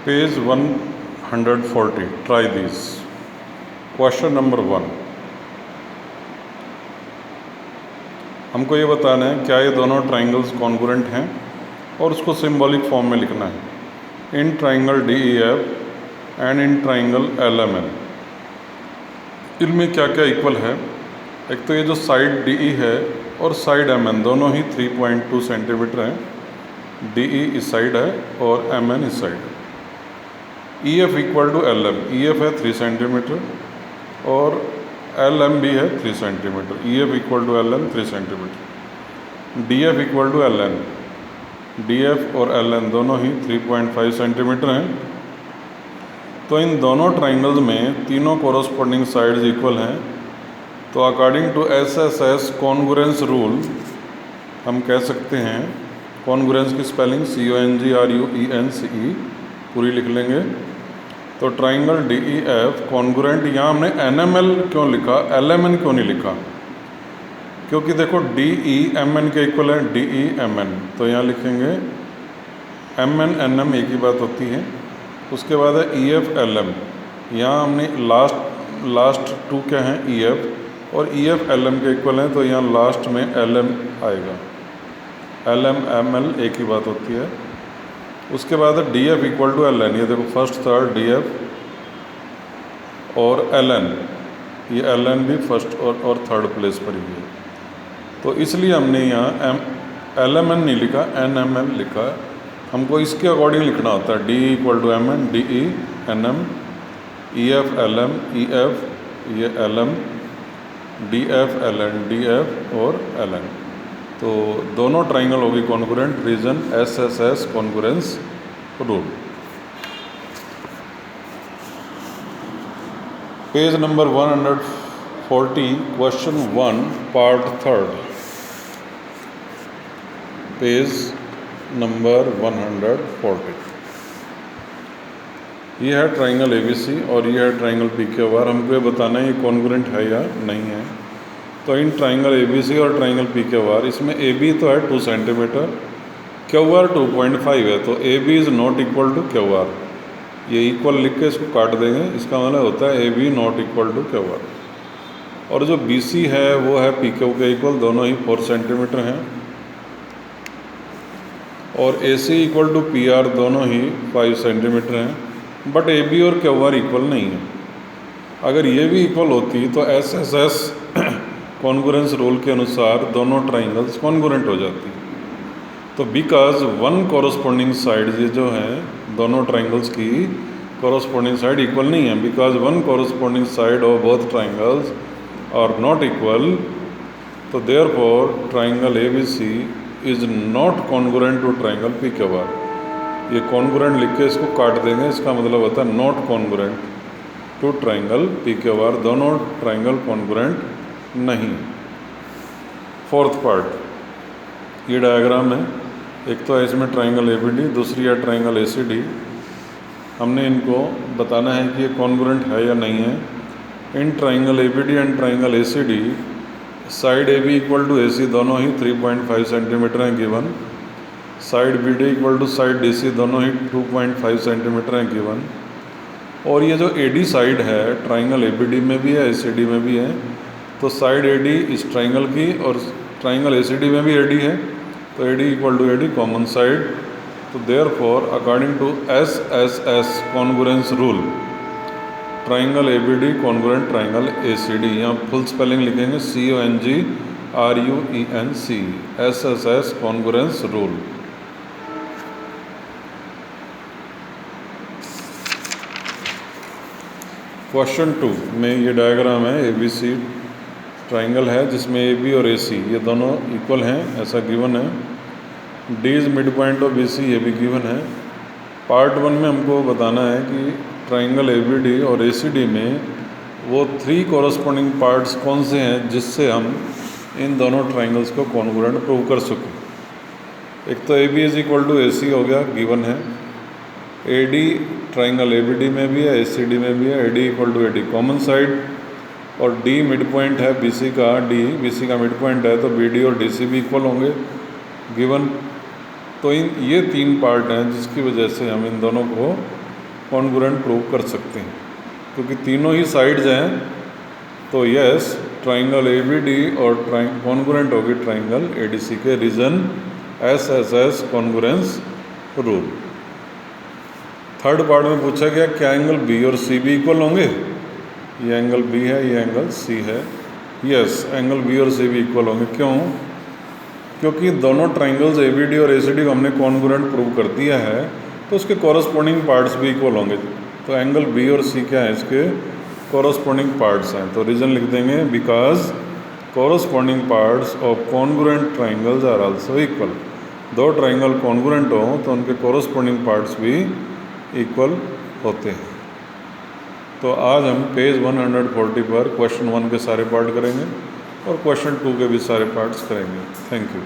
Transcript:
Page 140. Try these. Question number 1. हमको ये बताना है क्या ये दोनों ट्राइंगल्स कॉन्ग्रुएंट हैं और उसको सिंबॉलिक फॉर्म में लिखना है। In triangle DEF and in triangle LMN इनमें क्या क्या इक्वल है। एक तो ये जो साइड DE है और साइड MN दोनों ही 3.2 सेंटीमीटर हैं। DE इस साइड है और MN इस साइड है। EF equal to LM, EF है 3 सेंटीमीटर और LM भी है 3 centimetre. EF equal to LM 3 centimetre. DF equal to LN, DF और LN दोनों ही 3.5 सेंटीमीटर हैं। तो इन दोनों ट्राइंगल्स में तीनों कोरोस्पोंडिंग साइड्स इक्वल हैं। तो according to SSS congruence rule हम कह सकते हैं, कॉन्ग्रुएंस की स्पेलिंग CONGRUENCE पूरी लिख लेंगे। तो ट्राइंगल DEF कॉन्ग्रुएंट, यहाँ हमने NML क्यों लिखा, LMN क्यों नहीं लिखा? क्योंकि देखो DE MN के इक्वल है, DE MN, तो यहाँ लिखेंगे MN NM एक ही बात होती है। उसके बाद है EF LM, यहाँ हमने लास्ट टू क्या हैं EF और EF LM के इक्वल हैं, तो यहाँ लास्ट में LM आएगा। LM ML एक ही बात होती है। उसके बाद है DF इक्वल टू LN, ये देखो फर्स्ट थर्ड DF और LN, ये LN भी फर्स्ट और थर्ड प्लेस पर ही है। तो इसलिए हमने यहाँ LMN नहीं लिखा, NML लिखा। हमको इसके अकॉर्डिंग लिखना होता है। DE equal to MN, DE NM, EF LM, EF ये LM, DF LN, DF और LN। तो दोनों ट्राइंगल होगी congruent, reason SSS congruence rule. Page number 140, question 1 part 3, page number 140। ये है ट्राइंगल ABC और ये है ट्राइंगल PQR। हमको ये बताना है ये कॉन्ग्रुएंट है या नहीं है। तो इन ट्राइंगल ABC और ट्राइंगल PQR, इसमें AB तो है 2 सेंटीमीटर, QR 2.5 है, तो AB is not equal to QR। ये इक्वल लिख के इसको काट देंगे, इसका मतलब होता है AB not equal to QR। और जो BC है वो है PQ के इक्वल, दोनों ही 4 सेंटीमीटर हैं। और AC इक्वल टू PR दोनों ही 5 सेंटीमीटर हैं। बट AB और QR इक्वल नहीं है। अगर ये भी इक्वल होती तो SSS कॉन्ग्रुएंस रूल के अनुसार दोनों ट्राइंगल्स कॉन्ग्रुएंट हो जाती। तो बिकॉज वन कोरोस्पोंडिंग साइड, ये जो है दोनों ट्राइंगल्स की कोरोस्पोंडिंग साइड इक्वल नहीं है, because one corresponding side of both triangles are not equal. तो therefore triangle ABC is not congruent to triangle PQR। ये कॉन्ग्रुएंट लिख के इसको काट देंगे, इसका मतलब होता है not congruent to triangle PQR। दोनों ट्राइंगल कॉन्ग्रुएंट नहीं। फोर्थ पार्ट, ये डायग्राम है। एक तो है इसमें ट्राइंगल ABD, दूसरी है ट्राइंगल ACD। हमने इनको बताना है कि ये कॉन्ग्रुएंट है या नहीं है। In triangle ABD and triangle ACD, side AB equal to AC दोनों ही 3.5 सेंटीमीटर हैं given. Side BD equal to side DC दोनों ही 2.5 सेंटीमीटर हैं गिवन। और ये जो AD साइड है ट्राइंगल ABD में भी है, ACD में भी है। तो साइड AD इस ट्राइंगल की और ट्राइंगल ACD में भी AD है, तो AD equal to AD common side. तो therefore according to SSS congruence rule, triangle ABD congruent triangle ACD। यहाँ फुल स्पेलिंग लिखेंगे CONGRUENC, SSS congruence rule. Question 2 में ये डायग्राम है। ABC ट्राइंगल है जिसमें AB और AC ये दोनों इक्वल हैं, ऐसा गिवन है। D is mid point of BC, ये भी गिवन है। पार्ट 1 में हमको बताना है कि ट्राइंगल ABD और ACD में वो 3 कोरोस्पोंडिंग पार्ट्स कौन से हैं जिससे हम इन दोनों ट्राइंगल्स को कॉन्ग्रुएंट प्रूव कर सकें। एक तो AB is equal to AC हो गया, गिवन है। AD ट्राइंगल ABD में भी है, ACD में भी है। AD equal to AD common side. और D मिड पॉइंट है BC का, D BC का मिड पॉइंट है, तो BD और DC भी इक्वल होंगे गिवन। तो ये 3 पार्ट हैं जिसकी वजह से हम इन दोनों को कॉन्ग्रुएंट प्रूव कर सकते हैं, क्योंकि तीनों ही साइड्स हैं। तो यस, ट्राइंगल ABD और कॉन्ग्रुएंट होगी ट्राइंगल ADC के, reason SSS congruence rule. Third part में पूछा गया क्या एंगल B और C भी इक्वल होंगे। ये एंगल B है, ये एंगल C है। यस, एंगल B और C भी इक्वल होंगे। क्यों? क्योंकि दोनों ट्राइंगल्स ABD और ACD को हमने कॉन्ग्रुएंट प्रूव कर दिया है, तो उसके कॉरस्पॉन्डिंग पार्ट्स भी इक्वल होंगे। तो एंगल B और C क्या है, इसके कॉरस्पॉन्डिंग पार्ट्स हैं। तो रीज़न लिख देंगे because corresponding parts of congruent triangles are also equal. दो ट्राइंगल कॉन्ग्रुएंट हो तो उनके कॉरस्पॉन्डिंग पार्ट्स भी इक्वल होते हैं। तो आज हम पेज 140 पर क्वेश्चन 1 के सारे पार्ट करेंगे और क्वेश्चन 2 के भी सारे पार्ट्स करेंगे। Thank you.